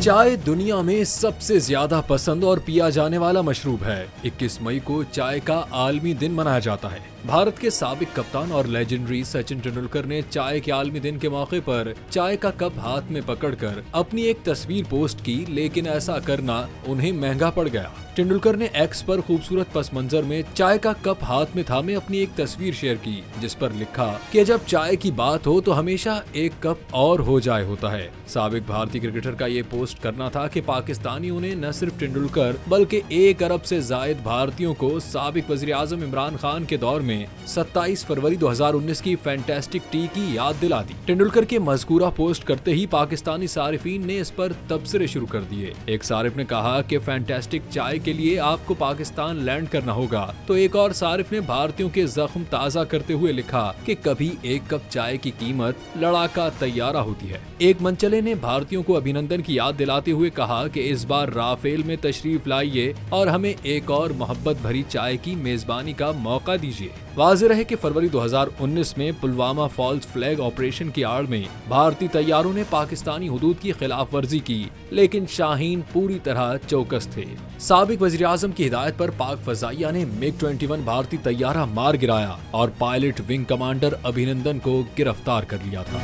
चाय दुनिया में सबसे ज्यादा पसंद और पिया जाने वाला मशरूब है। 21 मई को चाय का आलमी दिन मनाया जाता है। भारत के साबिक कप्तान और लेजेंडरी सचिन तेंदुलकर ने चाय के आलमी दिन के मौके पर चाय का कप हाथ में पकड़कर अपनी एक तस्वीर पोस्ट की, लेकिन ऐसा करना उन्हें महंगा पड़ गया। तेंदुलकर ने एक्स पर खूबसूरत पस मंजर में चाय का कप हाथ में थामे अपनी एक तस्वीर शेयर की, जिस पर लिखा कि जब चाय की बात हो तो हमेशा एक कप और हो जाए होता है। साबिक भारतीय क्रिकेटर का ये पोस्ट करना था कि पाकिस्तानियों ने न सिर्फ तेंदुलकर बल्कि 1 अरब से जायद भारतीयों को साबिक वज़ीर-ए-आज़म इमरान खान के दौर में 27 फरवरी 2019 की फैंटास्टिक टी की याद दिला दी। तेंदुलकर के मज़कूरा पोस्ट करते ही पाकिस्तानी सारिफीन ने इस पर तबसरे शुरू कर दिए। एक सारिफ ने कहा कि फैंटास्टिक चाय के लिए आपको पाकिस्तान लैंड करना होगा, तो एक और सारिफ ने भारतीयों के जख्म ताज़ा करते हुए लिखा कि कभी एक कप चाय की कीमत लड़ाका तैयारा होती है। एक मनचले ने भारतीयों को अभिनंदन की याद दिलाते हुए कहा कि इस बार राफेल में तशरीफ लाइए और हमें एक और मोहब्बत भरी चाय की मेजबानी का मौका दीजिए। वाज़ेह रहे कि फरवरी 2019 में पुलवामा फॉल्स फ्लैग ऑपरेशन की आड़ में भारतीय तैयारों ने पाकिस्तानी हुदूद की खिलाफ वर्जी की, लेकिन शाहीन पूरी तरह चौकस थे। साबिक वज़ीर-ए-आज़म की हिदायत पर पाक फज़ाइया ने MiG-21 भारतीय तैयारा मार गिराया और पायलट विंग कमांडर अभिनंदन को गिरफ्तार कर लिया था।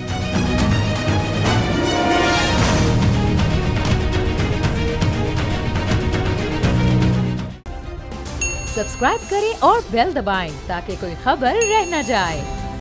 सब्सक्राइब करें और बेल दबाएं ताकि कोई खबर रह न जाए।